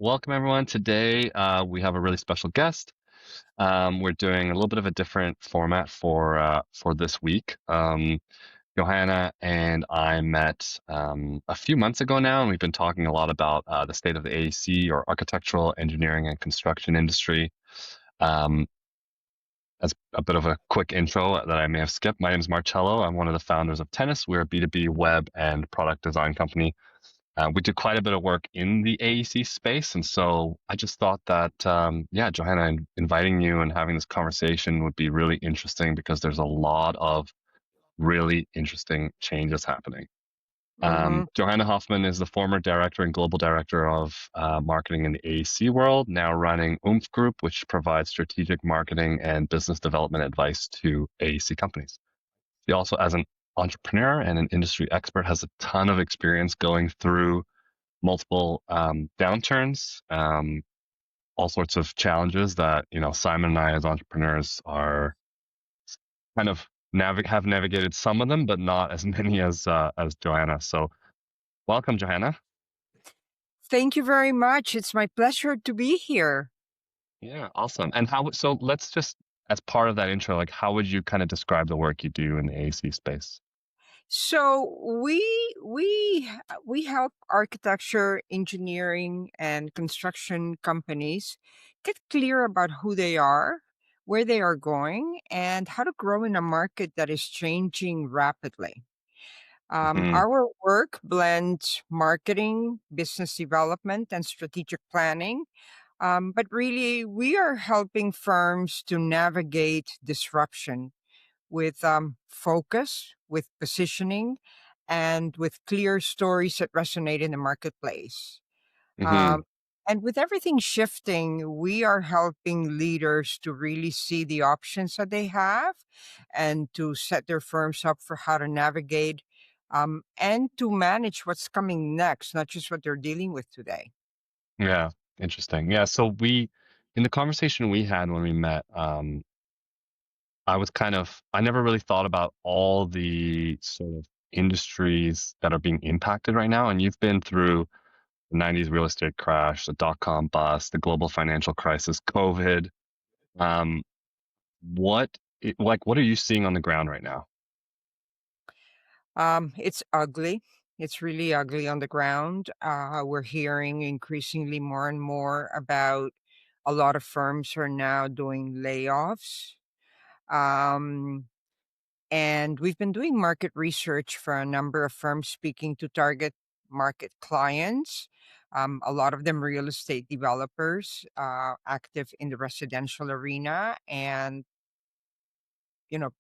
welcome everyone. Today we have a really special guest. We're doing a little bit of a different format for this week. Johanna and I met a few months ago now, and we've been talking a lot about the state of the AEC, or architectural, engineering, and construction industry. Um, as a bit of a quick intro that I may have skipped, my name is Marcello. I'm one of the founders of Tennis. We're a B2B web and product design company. We do quite a bit of work in the AEC space, and so I just thought that, yeah, Johanna, inviting you and having this conversation would be really interesting because there's a lot of really interesting changes happening. Mm-hmm. Johanna Hoffman is the former director and global director of marketing in the AEC world, now running Oomph Group, which provides strategic marketing and business development advice to AEC companies. She also, as an entrepreneur and an industry expert, has a ton of experience going through multiple downturns, all sorts of challenges that Simon and I as entrepreneurs are kind of have navigated some of them, but not as many as Johanna. So welcome, Johanna. Thank you very much. It's my pleasure to be here. Yeah, awesome. And so let's just, as part of that intro, like how would you kind of describe the work you do in the AEC space? So we help architecture, engineering, and construction companies get clear about who they are, where they are going, and how to grow in a market that is changing rapidly. Hmm. Our work blends marketing, business development, and strategic planning. But really, we are helping firms to navigate disruption with focus, with positioning, and with clear stories that resonate in the marketplace. Hmm. Um, and with everything shifting, we are helping leaders to really see the options that they have and to set their firms up for how to navigate and to manage what's coming next, not just what they're dealing with today. Yeah, interesting. Yeah, so in the conversation we had when we met, I never really thought about all the sort of industries that are being impacted right now. And you've been through the 90s real estate crash, the dot-com bust, the global financial crisis, COVID. Um, what are you seeing on the ground right now? It's ugly. It's really ugly on the ground. We're hearing increasingly more and more about a lot of firms are now doing layoffs. Um, and we've been doing market research for a number of firms speaking to target market clients. A lot of them real estate developers active in the residential arena. And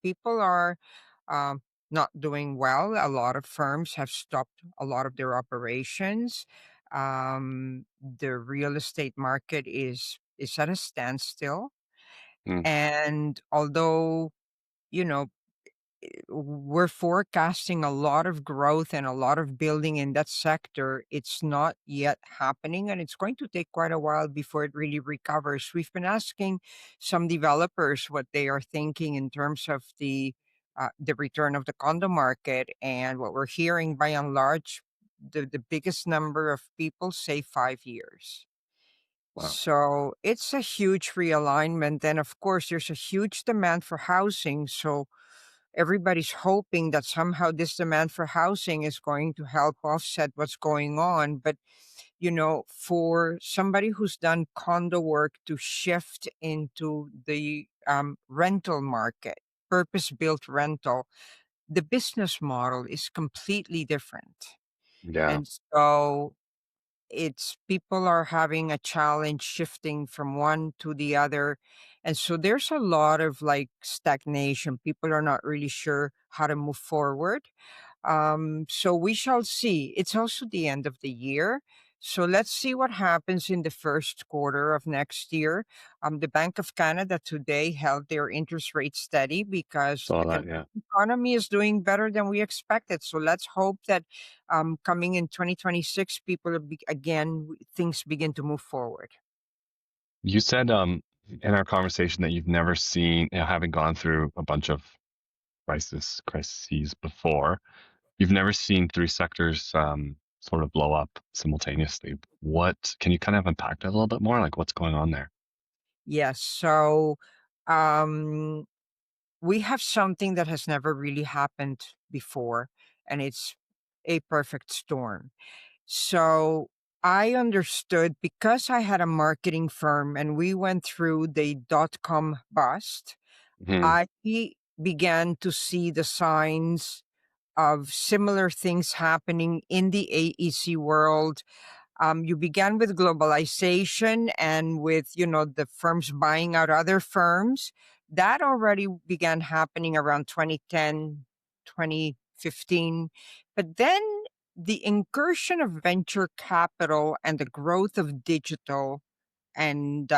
people are um, not doing well. A lot of firms have stopped a lot of their operations. The real estate market is at a standstill, Mm, and although you know we're forecasting a lot of growth and a lot of building in that sector, it's not yet happening, and it's going to take quite a while before it really recovers. We've been asking some developers what they are thinking in terms of the return of the condo market, and what we're hearing by and large, the biggest number of people say 5 years. wow. So it's a huge realignment. And of course, there's a huge demand for housing. So everybody's hoping that somehow this demand for housing is going to help offset what's going on. But, for somebody who's done condo work to shift into the rental market, purpose built rental, the business model is completely different. Yeah. And so it's people are having a challenge shifting from one to the other, and so there's a lot of like stagnation. People are not really sure how to move forward. So we shall see. It's also the end of the year, so let's see what happens in the first quarter of next year. The Bank of Canada today held their interest rate steady because Saw the that. Canadian Yeah. economy is doing better than we expected. So let's hope that coming in 2026, again, things begin to move forward. You said in our conversation that you've never seen, having gone through a bunch of crises before, you've never seen three sectors sort of blow up simultaneously. What can you kind of unpack that a little bit more? Like what's going on there? Yes. So um, we have something that has never really happened before, and it's a perfect storm. So I understood because I had a marketing firm and we went through the dot-com bust. Hmm. I began to see the signs of similar things happening in the AEC world. You began with globalization and with, the firms buying out other firms. That already began happening around 2010, 2015. But then the incursion of venture capital and the growth of digital and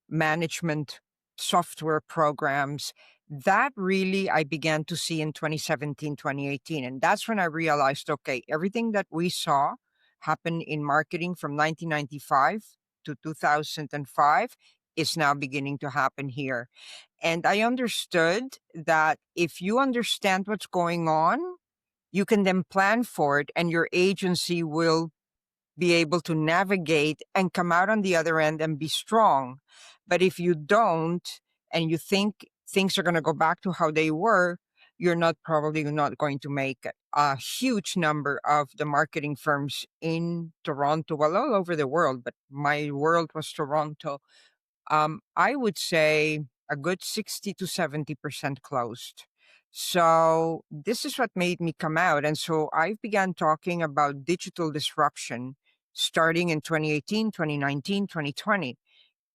management software programs, that really I began to see in 2017, 2018. And that's when I realized, okay, everything that we saw happen in marketing from 1995 to 2005 is now beginning to happen here. And I understood that if you understand what's going on, you can then plan for it and your agency will be able to navigate and come out on the other end and be strong. But if you don't, and you think things are going to go back to how they were, you're not probably not going to make it. A huge number of the marketing firms in Toronto, well, all over the world, but my world was Toronto. I would say a good 60 to 70% closed. So this is what made me come out. And so I began talking about digital disruption starting in 2018, 2019, 2020.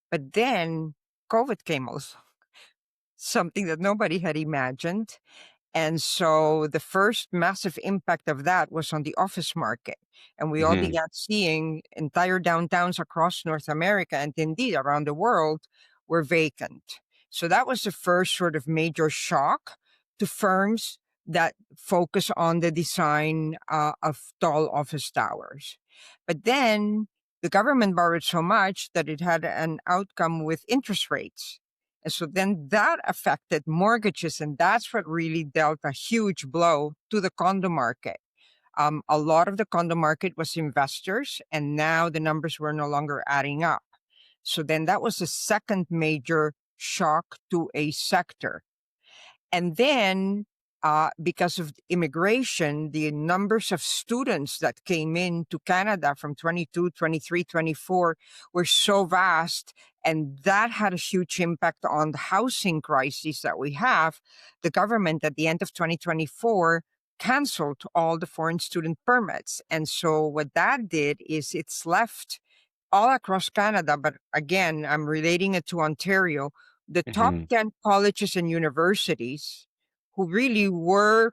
But then COVID came also, something that nobody had imagined. And so the first massive impact of that was on the office market. And we all Hmm. began seeing entire downtowns across North America and indeed around the world were vacant. So that was the first sort of major shock to firms that focus on the design of tall office towers. But then the government borrowed so much that it had an outcome with interest rates. And so then that affected mortgages, and that's what really dealt a huge blow to the condo market. A lot of the condo market was investors, and now the numbers were no longer adding up. So then that was the second major shock to a sector. And then, because of immigration, the numbers of students that came in to Canada from 22, 23, 24 were so vast. And that had a huge impact on the housing crisis that we have. The government at the end of 2024 canceled all the foreign student permits. And so what that did is it's left all across Canada, but again, I'm relating it to Ontario, the top Hmm. 10 colleges and universities who really were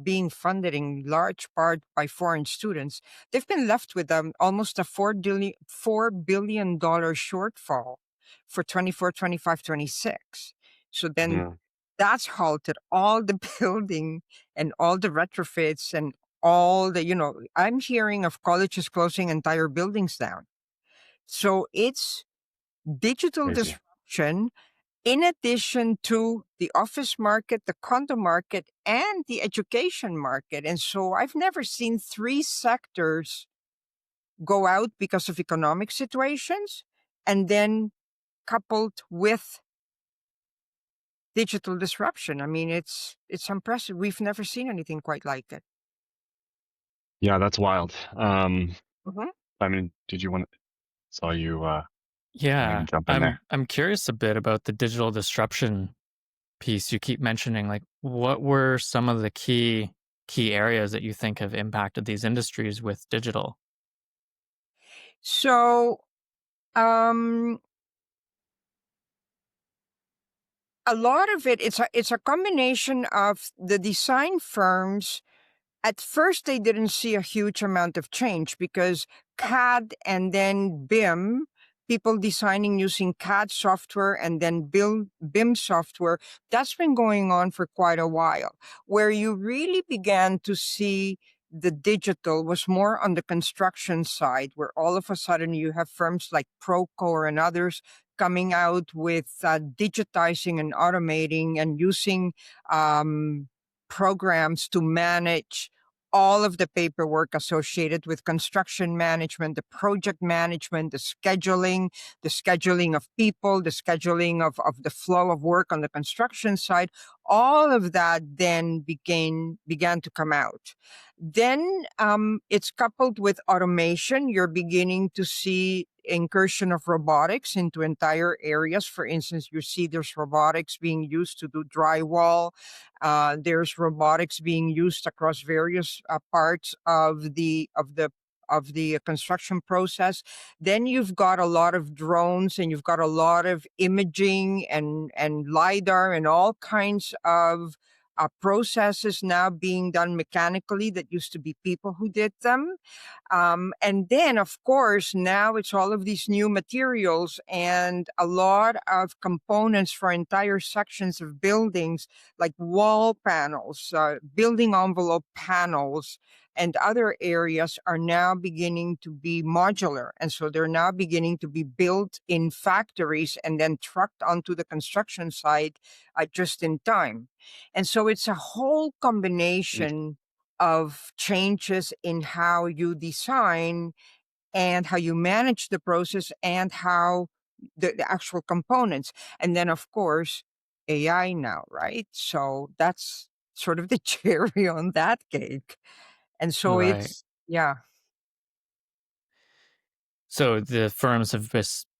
being funded in large part by foreign students, they've been left with almost a $4 billion shortfall for 24, 25, 26. So then Hmm. that's halted all the building and all the retrofits and all the, I'm hearing of colleges closing entire buildings down. So it's digital Crazy. disruption in addition to the office market, the condo market, and the education market. And so I've never seen three sectors go out because of economic situations and then coupled with digital disruption. I mean, it's impressive. We've never seen anything quite like it. Yeah, that's wild. Mhm. I mean, did you want saw you wanting to Yeah, jump in I'm there? I'm curious a bit about the digital disruption piece you keep mentioning. Like, what were some of the key areas that you think have impacted these industries with digital? So, um, a lot of it, it's a combination of the design firms. At first, they didn't see a huge amount of change because CAD and then BIM, people designing using CAD software and then BIM software, that's been going on for quite a while. Where you really began to see the digital was more on the construction side, where all of a sudden you have firms like Procore and others coming out with digitizing and automating and using programs to manage all of the paperwork associated with construction management, the project management, the scheduling of people, the scheduling of the flow of work on the construction side, all of that then began to come out. Then it's coupled with automation. You're beginning to see incursion of robotics into entire areas. For instance, you see there's robotics being used to do drywall. There's robotics being used across various parts of the construction process. Then you've got a lot of drones, and you've got a lot of imaging and lidar and all kinds of processes now being done mechanically that used to be people who did them. And then, of course, now it's all of these new materials and a lot of components for entire sections of buildings, like wall panels, building envelope panels, and other areas are now beginning to be modular. And so they're now beginning to be built in factories and then trucked onto the construction site just in time. And so it's a whole combination of changes in how you design and how you manage the process and how the actual components. And then, of course, AI now, right? So that's sort of the cherry on that cake. And so Right. it's, yeah. So the firms have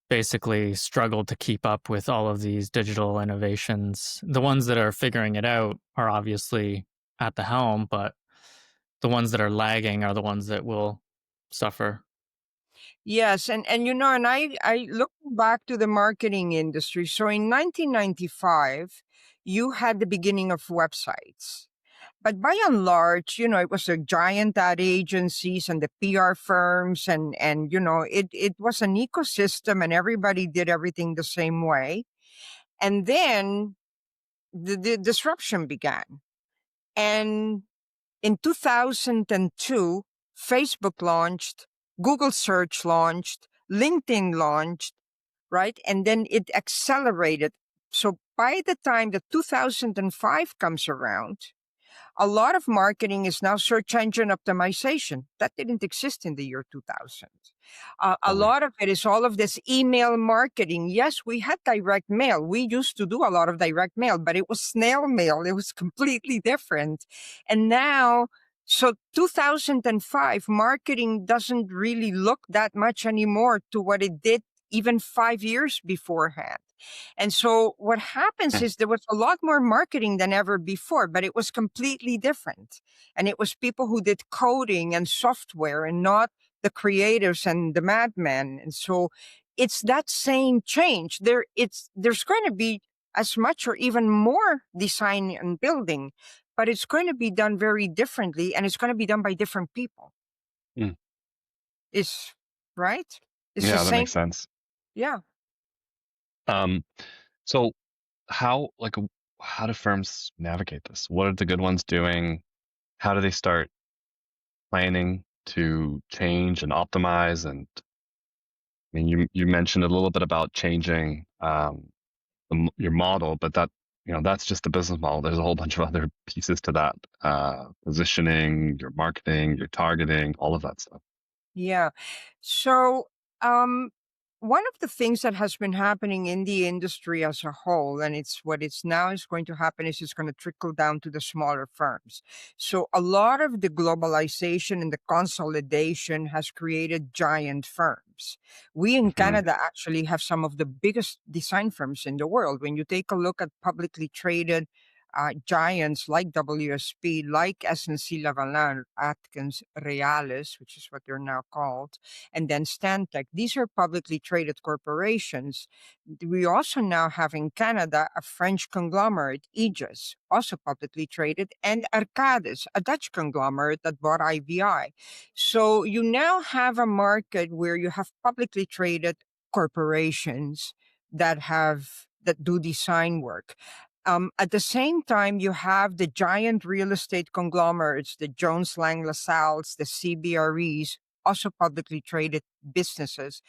basically struggled to keep up with all of these digital innovations. The ones that are figuring it out are obviously at the helm, but the ones that are lagging are the ones that will suffer. Yes, and I look back to the marketing industry. So in 1995, you had the beginning of websites. But by and large, it was a giant ad agencies and the PR firms, and it was an ecosystem, and everybody did everything the same way. And then the disruption began. And in 2002, Facebook launched, Google search launched, LinkedIn launched, right? And then it accelerated. So by the time the 2005 comes around, a lot of marketing is now search engine optimization. That didn't exist in the year 2000. A Totally. lot of it is all of this email marketing. Yes, we had direct mail. We used to do a lot of direct mail, but it was snail mail. It was completely different. And now, so 2005, marketing doesn't really look that much anymore to what it did even 5 years beforehand. And so what happens Mm. is there was a lot more marketing than ever before, but it was completely different. And it was people who did coding and software and not the creatives and the madmen. And so it's that same change. There's going to be as much or even more design and building, but it's going to be done very differently, and it's going to be done by different people. Mm. It's right. It's the Yeah, that same. makes sense. Yeah. Um, so how do firms navigate this? What are the good ones doing? How do they start planning to change and optimize? And I mean, you mentioned a little bit about changing your model, but that's just the business model. There's a whole bunch of other pieces to that: positioning, your marketing, your targeting, all of that stuff. Yeah. So, um, one of the things that has been happening in the industry as a whole, and it's what it's now is going to happen, is it's going to trickle down to the smaller firms. So, a lot of the globalization and the consolidation has created giant firms. We in Hmm. Canada actually have some of the biggest design firms in the world. When you take a look at publicly traded giants like WSP, like SNC Lavalin, Atkins, Reales, which is what they're now called, and then Stantec. These are publicly traded corporations. We also now have in Canada a French conglomerate, Aegis, also publicly traded, and Arcadis, a Dutch conglomerate that bought IVI. So you now have a market where you have publicly traded corporations that do design work. At the same time, you have the giant real estate conglomerates, the Jones Lang LaSalle's, the CBREs, also publicly traded businesses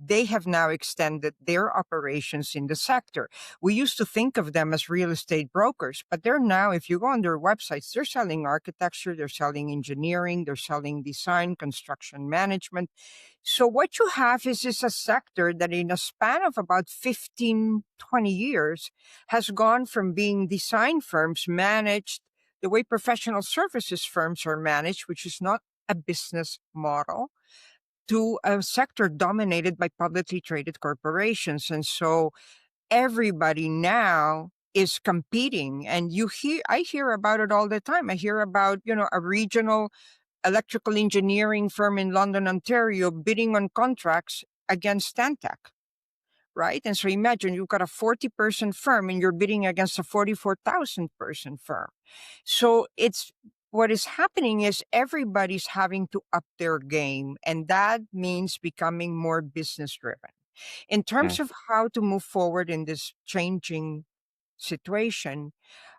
they have now extended their operations in the sector. We used to think of them as real estate brokers, but they're now, if you go on their websites, they're selling architecture, they're selling engineering, they're selling design, construction management. So what you have is a sector that in a span of about 15, 20 years has gone from being design firms managed the way professional services firms are managed, which is not a business model, to a sector dominated by publicly traded corporations. And so everybody now is competing, and I hear about it all the time. I hear about, a regional electrical engineering firm in London, Ontario bidding on contracts against Stantec, right? And so imagine you've got a 40-person firm and you're bidding against a 44,000-person firm. So what is happening is everybody's having to up their game, and that means becoming more business driven. In terms Mm. of how to move forward in this changing situation,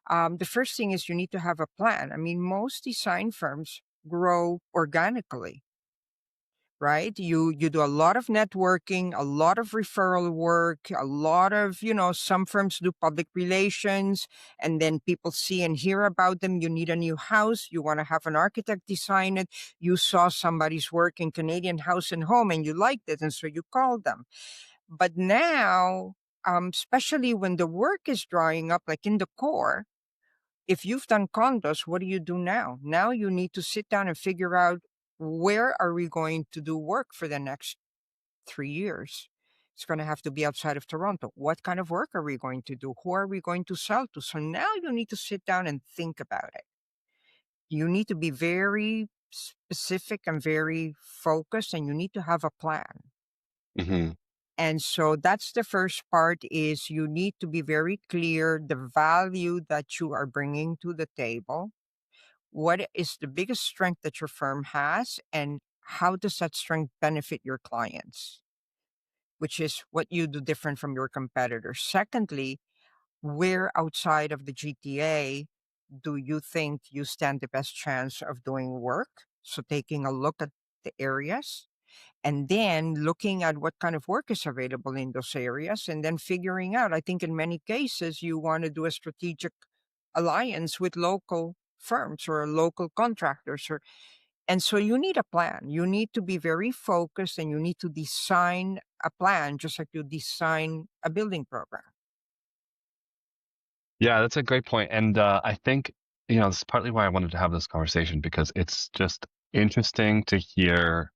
the first thing is you need to have a plan. I mean, most design firms grow organically, right? You do a lot of networking, a lot of referral work, a lot of, some firms do public relations, and then people see and hear about them. You need a new house, you want to have an architect design it. You saw somebody's work in Canadian House and Home and you liked it, and so you called them. But now, especially when the work is drying up, like in the core, if you've done condos, what do you do now? Now you need to sit down and figure out, where are we going to do work for the next 3 years? It's going to have to be outside of Toronto. What kind of work are we going to do? Who are we going to sell to? So now you need to sit down and think about it. You need to be very specific and very focused, and you need to have a plan. Hmm. And so that's the first part, is you need to be very clear the value that you are bringing to the table. What is the biggest strength that your firm has, and how does that strength benefit your clients, which is what you do different from your competitors. Secondly, where outside of the GTA do you think you stand the best chance of doing work? So taking a look at the areas, and then looking at what kind of work is available in those areas, and then figuring out, I think in many cases you want to do a strategic alliance with local firms or local contractors, and so you need a plan. You need to be very focused, and you need to design a plan just like you design a building program. Yeah, that's a great point. And I think, this is partly why I wanted to have this conversation, because it's just interesting to hear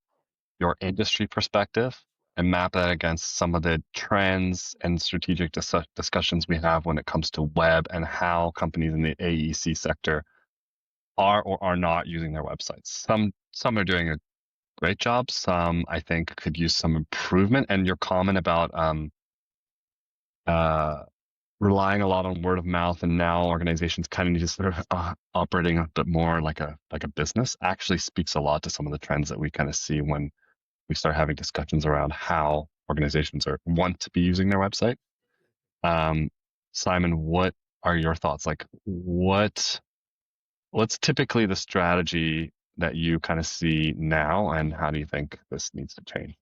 your industry perspective and map that against some of the trends and strategic discussions we have when it comes to web and how companies in the AEC sector are or are not using their websites. Some are doing a great job. Some, I think, could use some improvement. And your comment about uh, relying a lot on word of mouth, and now organizations kind of need to sort of operating a bit more like a business, actually speaks a lot to some of the trends that we kind of see when we start having discussions around how organizations want to be using their website. Um, Simon, what are your thoughts? Like, what's typically the strategy that you kind of see now, and how do you think this needs to change?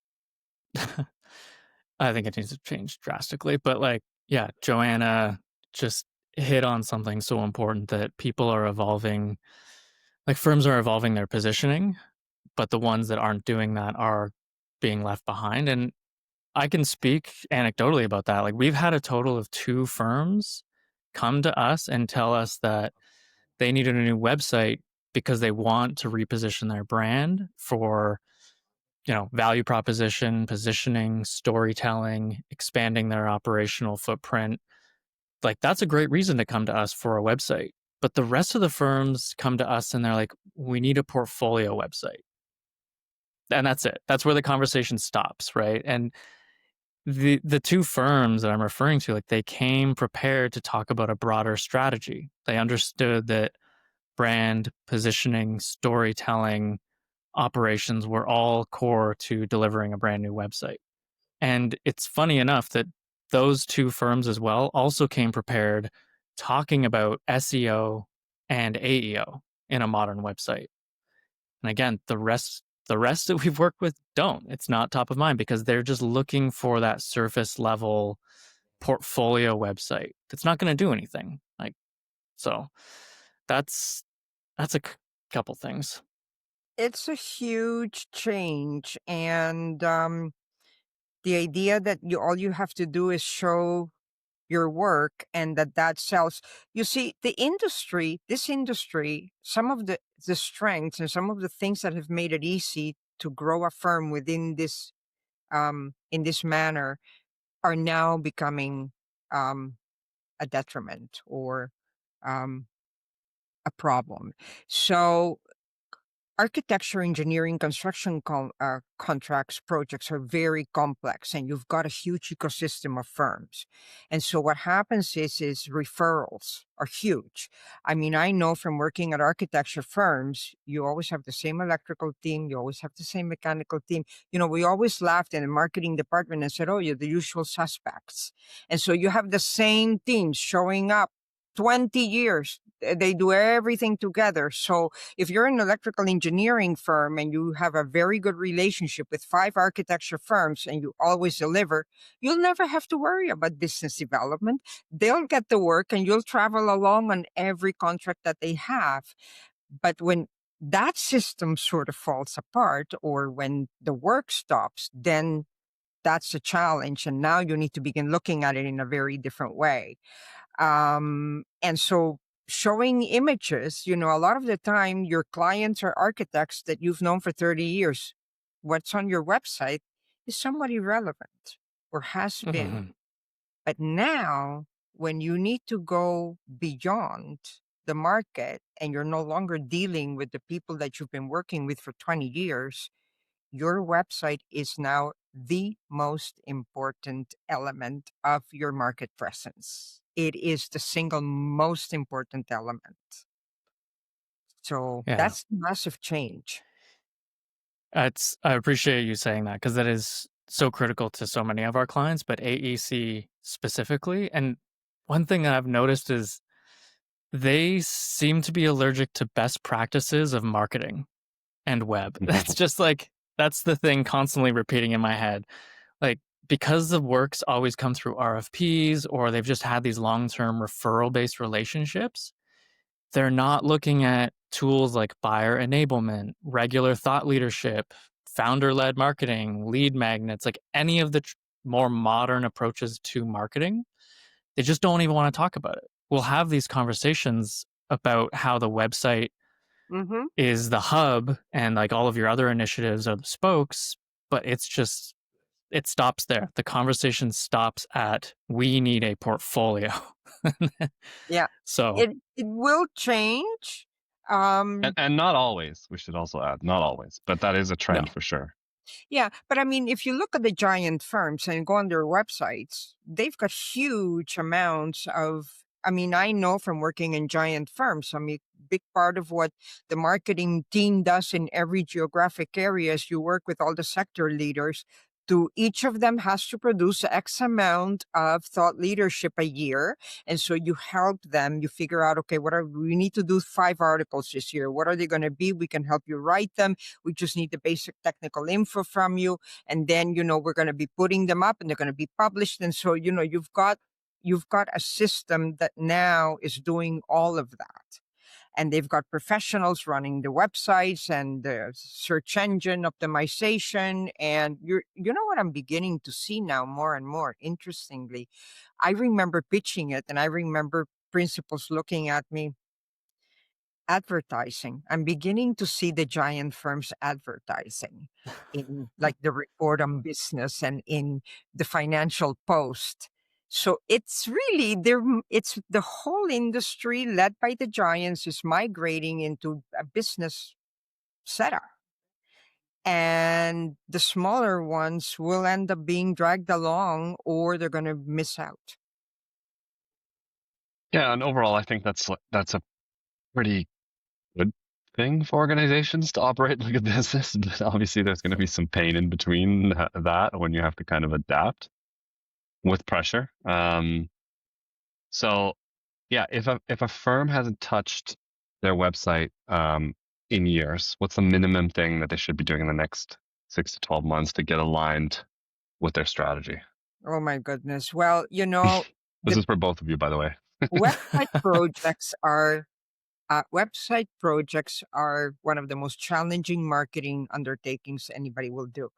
I think it needs to change drastically. But yeah, Joanna just hit on something so important, that people are evolving, like firms are evolving their positioning, but the ones that aren't doing that are being left behind. And I can speak anecdotally about that. Like we've had a total of 2 firms come to us and tell us that they needed a new website because they want to reposition their brand for, value proposition, positioning, storytelling, expanding their operational footprint. Like that's a great reason to come to us for a website. But the rest of the firms come to us and they're like, we need a portfolio website. And that's it. That's where the conversation stops, right? And the 2 firms that I'm referring to, like they came prepared to talk about a broader strategy. They understood that brand, positioning, storytelling, operations were all core to delivering a brand new website. And it's funny enough that those 2 firms as well also came prepared talking about SEO and AEO in a modern website. And again, the The rest that we've worked with don't. It's not top of mind because they're just looking for that surface level portfolio website that's not going to do anything. Like, so that's a couple things. It's a huge change, and the idea that all you have to do is show your work and that sells. You see, this industry, some of the strengths and some of the things that have made it easy to grow a firm within this in this manner are now becoming um a detriment or um a problem. So architecture, engineering, construction contracts, projects are very complex, and you've got a huge ecosystem of firms. And so what happens is referrals are huge. I mean, I know from working at architecture firms, you always have the same electrical team, you always have the same mechanical team. You know, we always laughed in the marketing department and said, "Oh, you're the usual suspects." And so you have the same teams showing up 20 years. They do everything together. So if you're an electrical engineering firm and you have a very good relationship with 5 architecture firms and you always deliver, you'll never have to worry about business development. They'll get the work and you'll travel along on every contract that they have. But when that system sort of falls apart or when the work stops, then that's a challenge. And now you need to begin looking at it in a very different way. And so showing images, you know, a lot of the time your clients are architects that you've known for 30 years. What's on your website is somewhat irrelevant or has been. Mm-hmm. But now, when you need to go beyond the market and you're no longer dealing with the people that you've been working with for 20 years, your website is now the most important element of your market presence. It is the single most important element. So Yeah. that's massive change. I appreciate you saying that because that is so critical to so many of our clients, but AEC specifically. And one thing I've noticed is they seem to be allergic to best practices of marketing and web. That's just like, that's the thing constantly repeating in my head. Like, because the works always come through RFPs or they've just had these long term referral based relationships, they're not looking at tools like buyer enablement, regular thought leadership, founder led marketing, lead magnets, like any of the more modern approaches to marketing. They just don't even want to talk about it. We'll have these conversations about how the website Mm-hmm. is the hub and like all of your other initiatives are the spokes, but it's just, it stops there. The conversation stops at we need a portfolio. Yeah. So It will change. And not always, we should also add, not always, but that is a no. trend for sure. Yeah, but I mean, if you look at the giant firms and go on their websites, they've got huge amounts of. I mean, I know from working in giant firms, I mean, big part of what the marketing team does in every geographic area is you work with all the sector leaders. To each of them has to produce X amount of thought leadership a year. And so you help them, you figure out, okay, we need to do 5 articles this year. What are they going to be? We can help you write them. We just need the basic technical info from you. And then, you know, we're going to be putting them up and they're going to be published. And so, you know, you've got a system that now is doing all of that. And they've got professionals running the websites and the search engine optimization. And you know what I'm beginning to see now more and more, interestingly. I remember pitching it and I remember principals looking at me. Advertising. I'm beginning to see the giant firms advertising in like the report on business and in the financial post. So it's really it's the whole industry led by the giants is migrating into a business setup. And the smaller ones will end up being dragged along or they're going to miss out. Yeah, and overall, I think that's a pretty good thing for organizations to operate like a business. But obviously, there's going to be some pain in between that when you have to kind of adapt with pressure. So yeah, if a firm hasn't touched their website in years? What's the minimum thing that they should be doing in the next 6 to 12 months to get aligned with their strategy? Oh my goodness. Well, This the is for both of you, by the way. website projects are website projects are one of the most challenging marketing undertakings anybody will do.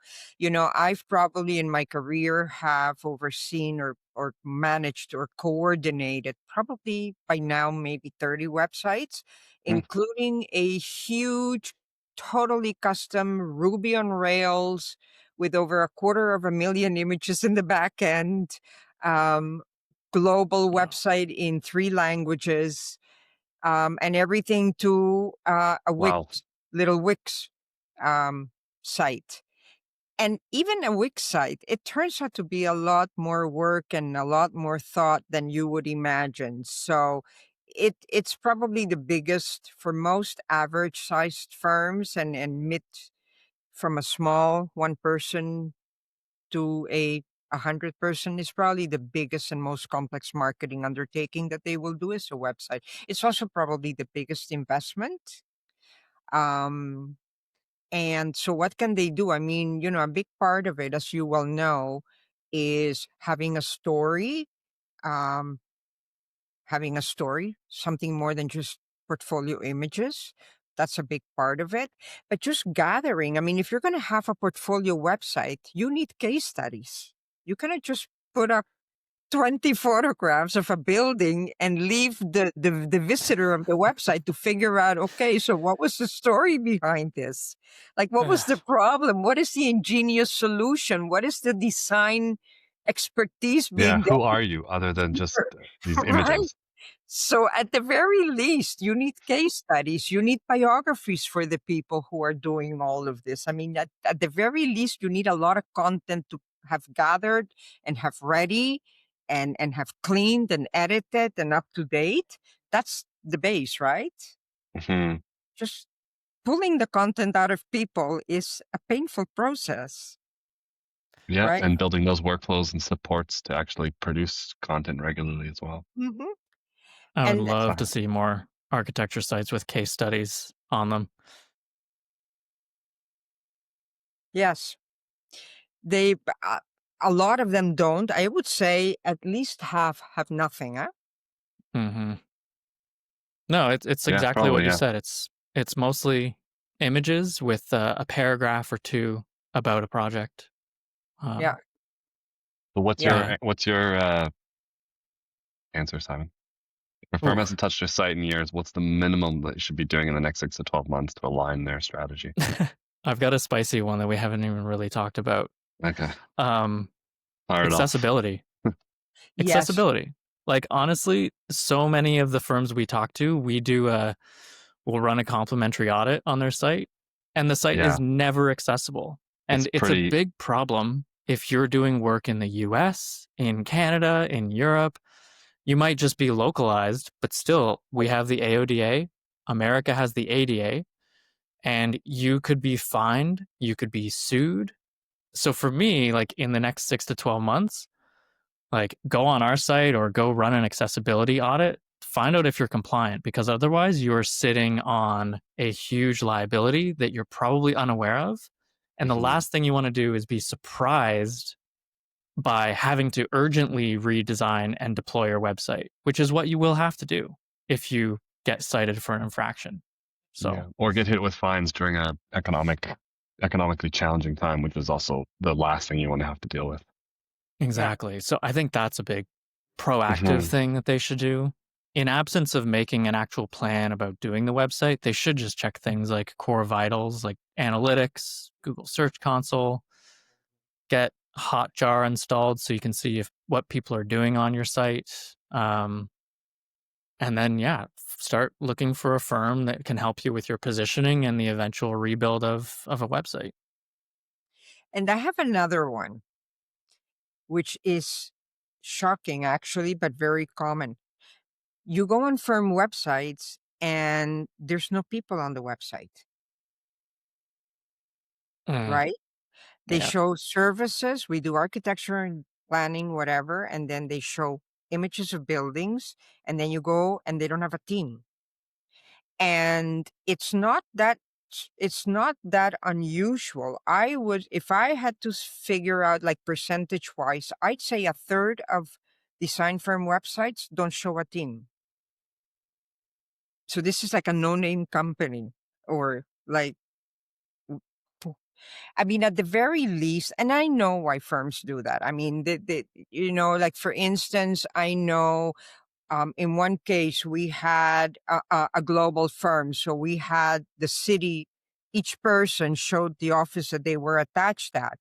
I've probably in my career have overseen or managed or coordinated probably by now maybe 30 websites, Hmm. including a huge, totally custom Ruby on Rails with over a quarter of a million images in the back end, um, global website in 3 languages, and everything to a Wow. little Wix um, site. And even a Wix site, it turns out to be a lot more work and a lot more thought than you would imagine. So it's probably the biggest for most average sized firms, and mid from a small one person to a 100 person is probably the biggest and most complex marketing undertaking that they will do is a website. It's also probably the biggest investment. Um, and so, what can they do? I mean, a big part of it, as you well know, is um, having a story, something more than just portfolio images. That's a big part of it. But just gathering, I mean, if you're going to have a portfolio website, you need case studies. You cannot just put up 20 photographs of a building and leave the visitor of the website to figure out, okay, so what was the story behind this? Like, what was the problem? What is the ingenious solution? What is the design expertise Yeah. being Who are you other than just there? these Right? images? So, at the very least, you need case studies, you need biographies for the people who are doing all of this. I mean, at the very least, you need a lot of content to have gathered and have ready and have cleaned and edited and up to date. That's the base, right? Hmm. Just pulling the content out of people is a painful process, Yeah. right? And building those workflows and supports to actually produce content regularly as well. Hmm. I would And love to Sorry. see more architecture sites with case studies on them. yes, They a lot of them don't. I would say at least half have nothing, huh? Hmm. No, it's Yeah, exactly what probably. you Yeah. said. It's mostly images with a paragraph or two about a project. Yeah, Um, But what's yeah. your yeah. what's your answer, Simon? If a firm Ooh. hasn't touched their site in years, what's the minimum that you should be doing in the next 6 to 12 months to align their strategy? I've got a spicy one that we haven't even really talked about. Okay, Um, fire it off. accessibility. Yes. Accessibility. Like honestly, so many of the firms we talk to, we'll run a complimentary audit on their site, and the site is Yeah, never accessible. it's And it's a pretty. big problem if you're doing work in the US, in Canada, in Europe. You might just be localized, but still, we have the AODA, America has the ADA, and you could be fined, you could be sued. So for me, like in the next 6 to 12 months, like go on our site or go run an accessibility audit, find out if you're compliant because otherwise you're sitting on a huge liability that you're probably unaware of. And the Mhm. last thing you want to do is be surprised by having to urgently redesign and deploy your website, which is what you will have to do if you get cited for an infraction. So, Yeah, or get hit with fines during a economically challenging time, which is also the last thing you want to have to deal with. Yeah. exactly. So, I think that's a big proactive Hmm. thing that they should do. In absence of making an actual plan about doing the website, they should just check things like core vitals, like analytics, Google Search Console, get Hotjar installed so you can see if what people are doing on your site. And then, yeah, start looking for a firm that can help you with your positioning and the eventual rebuild of a website. And I have another one, which is shocking actually, but very common. You go on firm websites and there's no people on the website, Mm, right? They yeah. show services, we do architecture and planning, whatever, and then they show images of buildings, and then you go and they don't have a team. And it's not that unusual. If I had to figure out like percentage wise, I'd say a third of design firm websites don't show a team. So this is like a no-name company, or like, I mean, at the very least, and I know why firms do that. I mean, like for instance, I know in one case, we had a global firm. So we had the city, each person showed the office that they were attached at.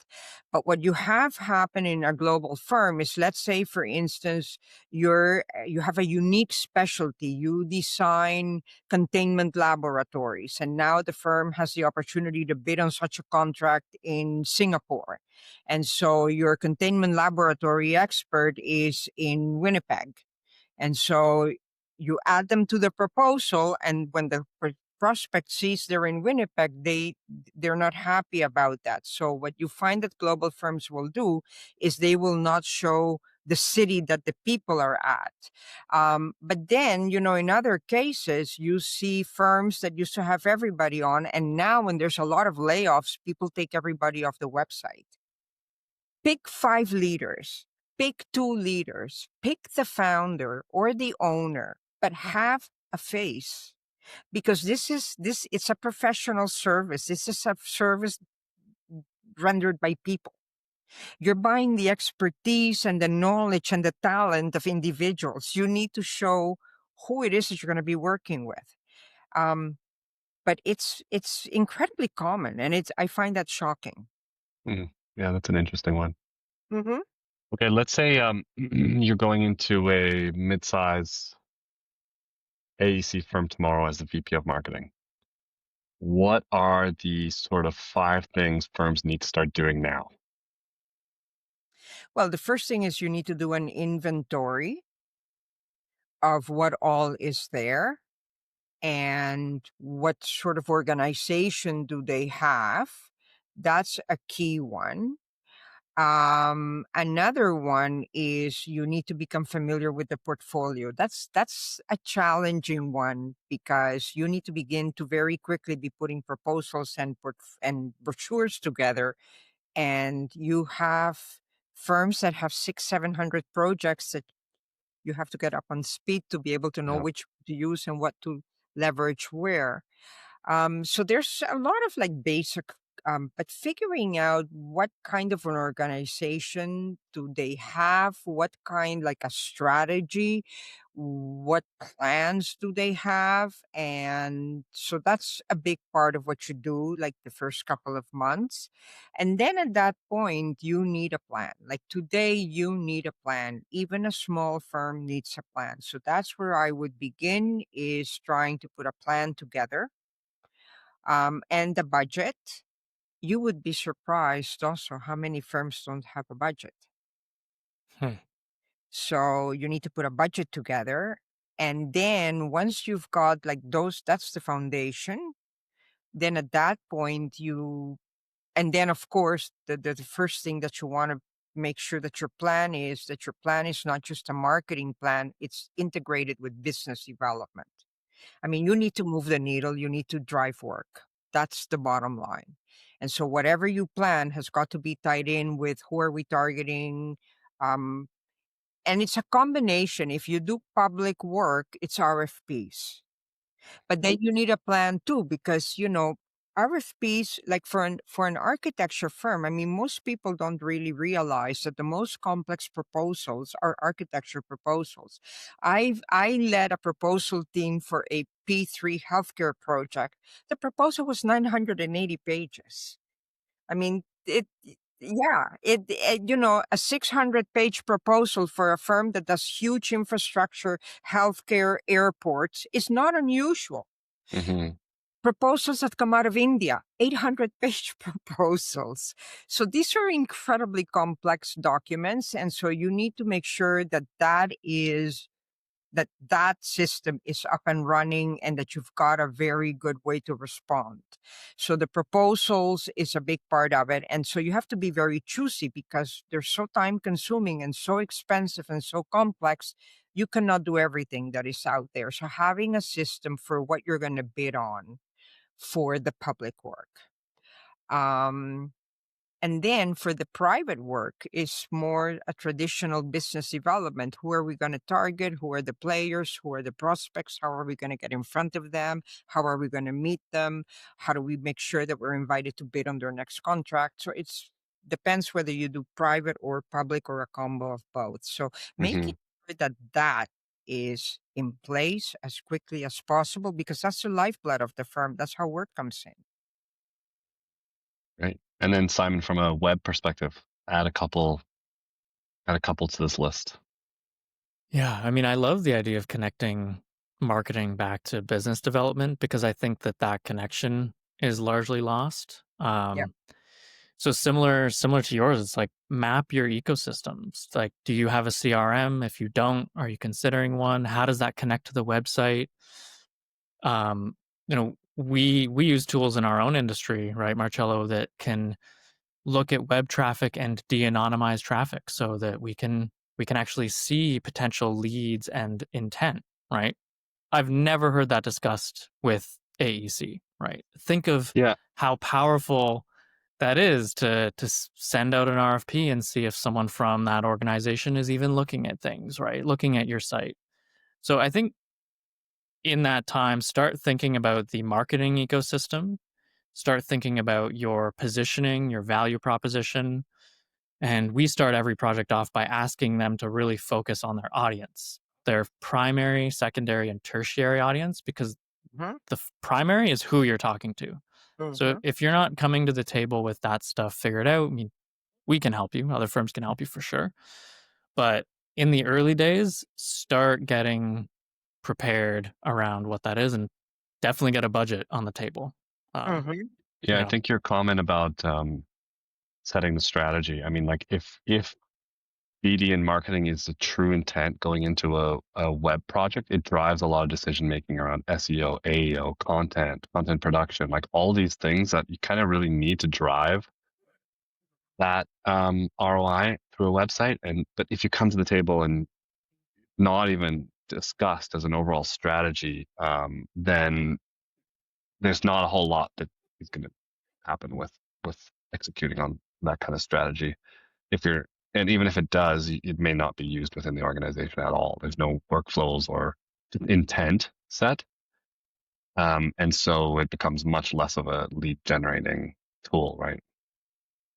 But what you have happen in a global firm is, let's say, for instance, you have a unique specialty. You design containment laboratories. And now the firm has the opportunity to bid on such a contract in Singapore. And so your containment laboratory expert is in Winnipeg, and so you add them to the proposal, and when the prospect sees they're in Winnipeg, they're not happy about that. So what you find that global firms will do is they will not show the city that the people are at. But then, in other cases, you see firms that used to have everybody on, and now when there's a lot of layoffs, people take everybody off the website. Pick 5 leaders, pick 2 leaders, pick the founder or the owner, but have a face, because it's a professional service. This is a service rendered by people. You're buying the expertise and the knowledge and the talent of individuals. You need to show who it is that you're going to be working with. Um, but it's incredibly common, and I find that shocking. Mm. Yeah, that's an interesting one. Mm-hmm. Okay, let's say you're going into a mid-size AEC firm tomorrow as the VP of marketing. What are the sort of 5 things firms need to start doing now? Well, the first thing is you need to do an inventory of what all is there and what sort of organization do they have. That's a key one. Another one is you need to become familiar with the portfolio. That's a challenging one, because you need to begin to very quickly be putting proposals and brochures together, and you have firms that have 600-700 projects that you have to get up on speed to be able to know Yeah. which to use and what to leverage where. So there's a lot of like basic, but figuring out what kind of an organization do they have, what kind, like a strategy, what plans do they have. And so that's a big part of what you do, like the first couple of months. And then at that point, you need a plan. Like today, you need a plan. Even a small firm needs a plan. So that's where I would begin, is trying to put a plan together, and the budget. You would be surprised also how many firms don't have a budget. Hmm. So you need to put a budget together. And then once you've got like that's the foundation. Then at that point, and then of course, the first thing that you want to make sure that your plan is not just a marketing plan, it's integrated with business development. I mean, you need to move the needle, you need to drive work. That's the bottom line. And so whatever you plan has got to be tied in with who are we targeting. Um, and it's a combination. If you do public work, it's RFPs. But then you need a plan too, because RFPs, like for an architecture firm, I mean, most people don't really realize that the most complex proposals are architecture proposals. I led a proposal team for a P3 healthcare project. The proposal was 980 pages. I mean, a 600-page proposal for a firm that does huge infrastructure, healthcare, airports is not unusual. Hmm. Proposals that come out of India, 800-page proposals. So these are incredibly complex documents. And so you need to make sure that that is that system is up and running and that you've got a very good way to respond. So the proposals is a big part of it. And so you have to be very choosy because they're so time consuming and so expensive and so complex. You cannot do everything that is out there. So having a system for what you're going to bid on for the public work. Um, and then for the private work, it's more a traditional business development. Who are we going to target? Who are the players? Who are the prospects? How are we going to get in front of them? How are we going to meet them? How do we make sure that we're invited to bid on their next contract? So it's depends whether you do private or public or a combo of both. So Hmm. making sure that that is in place as quickly as possible because that's the lifeblood of the firm. That's how work comes in. Right. And then Simon, from a web perspective, add a couple, add a couple to this list. Yeah, I mean, I love the idea of connecting marketing back to business development because I think that that connection is largely lost. Yeah. So similar to yours, it's like map your ecosystems. Like, do you have a CRM? If you don't, are you considering one? How does that connect to the website? Um, we use tools in our own industry, right, Marcello, that can look at web traffic and de-anonymize traffic so that we can actually see potential leads and intent, right? I've never heard that discussed with AEC, right? Think of Yeah. how powerful that is to send out an RFP and see if someone from that organization is even looking at things, right? Looking at your site. So I think in that time, start thinking about the marketing ecosystem, start thinking about your positioning, your value proposition, and we start every project off by asking them to really focus on their audience, their primary, secondary, and tertiary audience, because Hmm. the primary is who you're talking to. So Hmm. if you're not coming to the table with that stuff figured out, I mean, we can help you. Other firms can help you for sure. But in the early days, start getting prepared around what that is and definitely get a budget on the table. Um, Hmm. Yeah. you I know, think your comment about setting the strategy. I mean, like if BD and marketing is the true intent going into a web project, it drives a lot of decision making around SEO, AEO, content production, like all these things that you kind of really need to drive that ROI through a website. And but if you come to the table and not even discussed as an overall strategy, then there's not a whole lot that is going to happen with executing on that kind of strategy. If you're and even if it does, it may not be used within the organization at all. There's no workflows or intent set, and so it becomes much less of a lead generating tool, right?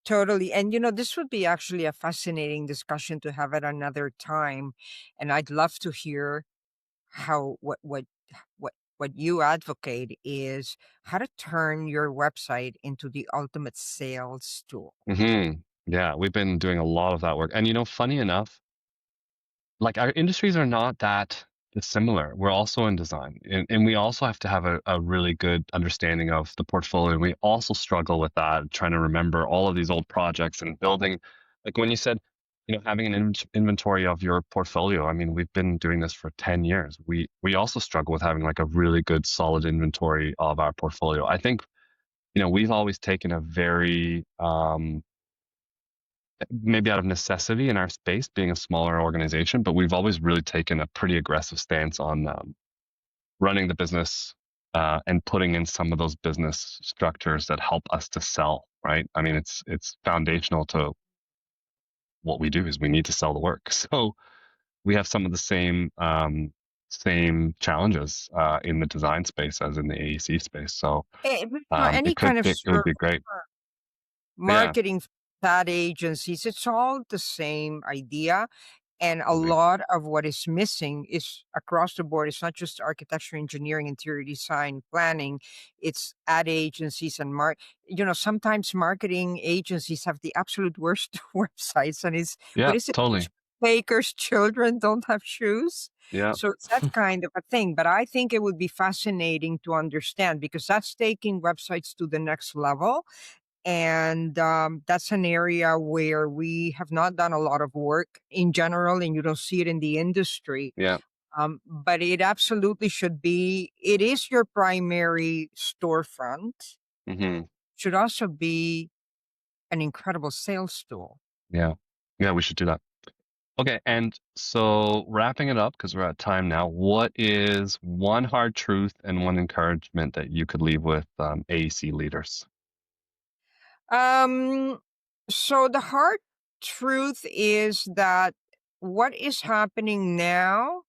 Totally. And this would be actually a fascinating discussion to have at another time. And I'd love to hear how what you advocate is how to turn your website into the ultimate sales tool. Hmm. Yeah, we've been doing a lot of that work, and funny enough, like our industries are not that dissimilar. We're also in design, and we also have to have a really good understanding of the portfolio. And we also struggle with that, trying to remember all of these old projects and building. Like when you said, having an inventory of your portfolio. I mean, we've been doing this for 10 years. We also struggle with having like a really good, solid inventory of our portfolio. I think, we've always taken a very maybe out of necessity in our space, being a smaller organization, but we've always really taken a pretty aggressive stance on running the business and putting in some of those business structures that help us to sell. Right? I mean, it's foundational to what we do is we need to sell the work. So we have some of the same challenges in the design space as in the AEC space. So Any kind of it would be great. Yeah. marketing ad agencies, it's all the same idea. And a Right. lot of what is missing is across the board. It's not just architecture, engineering, interior design, planning. It's ad agencies and sometimes marketing agencies have the absolute worst websites. And what Yeah. is it? Totally. Bakers' children don't have shoes. Yeah. So it's that kind of a thing. But I think it would be fascinating to understand because that's taking websites to the next level. And that's an area where we have not done a lot of work in general, and you don't see it in the industry. Yeah. But it absolutely should be. It is your primary storefront. Hmm. Should also be an incredible sales tool. Yeah. Yeah, we should do that. Okay, and so wrapping it up because we're at time now, what is one hard truth and one encouragement that you could leave with AEC leaders? Um, so the hard truth is that what is happening now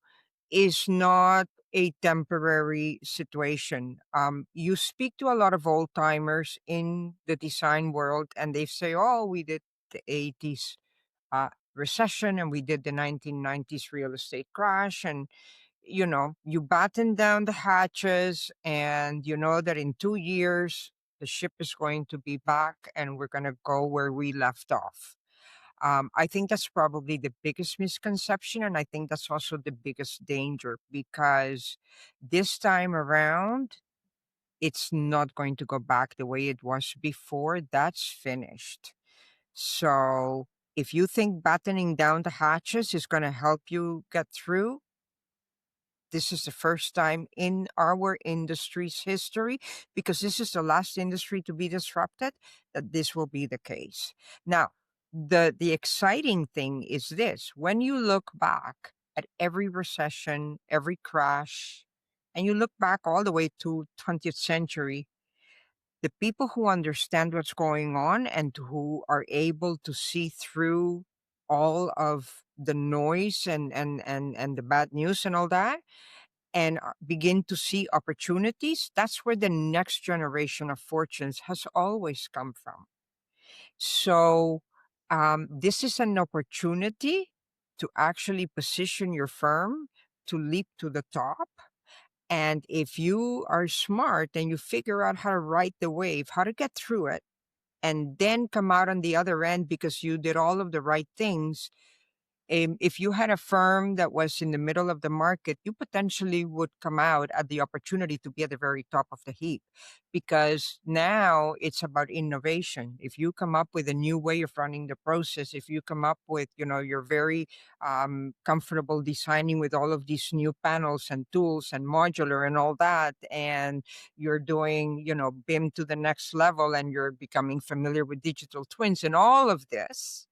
is not a temporary situation. You speak to a lot of old timers in the design world, and they say, "Oh, we did the '80s recession, and we did the 1990s real estate crash, and you batten down the hatches, and you know that in 2 years the ship is going to be back, and we're going to go where we left off." I think that's probably the biggest misconception. And I think that's also the biggest danger because this time around, it's not going to go back the way it was before. That's finished. So if you think battening down the hatches is going to help you get through, this is the first time in our industry's history, because this is the last industry to be disrupted, that this will be the case. Now, the exciting thing is this: when you look back at every recession, every crash, and you look back all the way to 20th century, the people who understand what's going on and who are able to see through all of the noise and the bad news and all that, and begin to see opportunities, that's where the next generation of fortunes has always come from. So, this is an opportunity to actually position your firm to leap to the top. And if you are smart and you figure out how to ride the wave, how to get through it, and then come out on the other end because you did all of the right things, if you had a firm that was in the middle of the market, you potentially would come out at the opportunity to be at the very top of the heap, because now it's about innovation. If you come up with a new way of running the process, if you come up with, you're very comfortable designing with all of these new panels and tools and modular and all that, and you're doing, BIM to the next level, and you're becoming familiar with digital twins and all of this,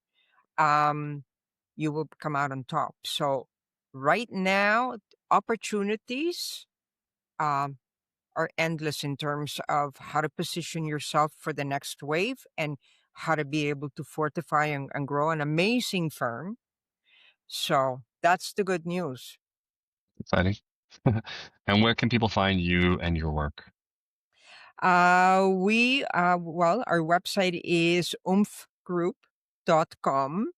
um, you will come out on top. So right now, opportunities um, are endless in terms of how to position yourself for the next wave and how to be able to fortify and grow an amazing firm. So that's the good news. Exciting. And where can people find you and your work? Well, our website is oomphgroup.com.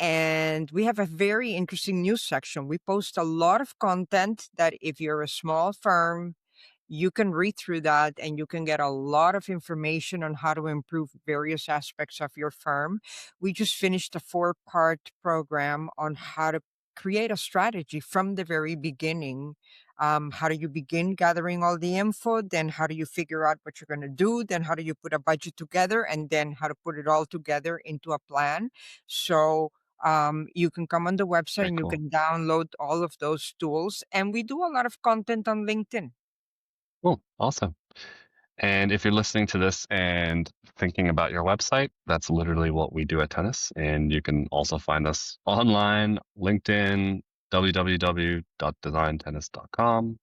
And we have a very interesting news section. We post a lot of content that if you're a small firm, you can read through that and you can get a lot of information on how to improve various aspects of your firm. We just finished a 4-part program on how to create a strategy from the very beginning. How do you begin gathering all the info? Then how do you figure out what you're going to do? Then how do you put a budget together? And then how to put it all together into a plan. So you can come on the website Very and you cool. can download all of those tools. And we do a lot of content on LinkedIn. Cool. Awesome. And if you're listening to this and thinking about your website, that's literally what we do at Tennis. And you can also find us online, LinkedIn, www.designtennis.com.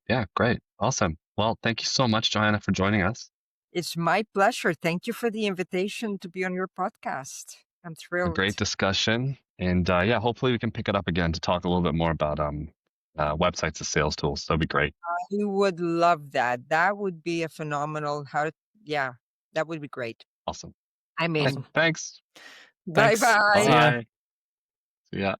Yeah, great. Awesome. Well, thank you so much, Johanna, for joining us. It's my pleasure. Thank you for the invitation to be on your podcast. I'm A thrilled. great discussion. And yeah, hopefully we can pick it up again to talk a little bit more about websites as sales tools. That'd be great. I would love that. That would be a phenomenal yeah, that would be great. Awesome. I'm Okay. in. Awesome. Thanks. Bye Thanks. See bye. ya. Bye. See ya.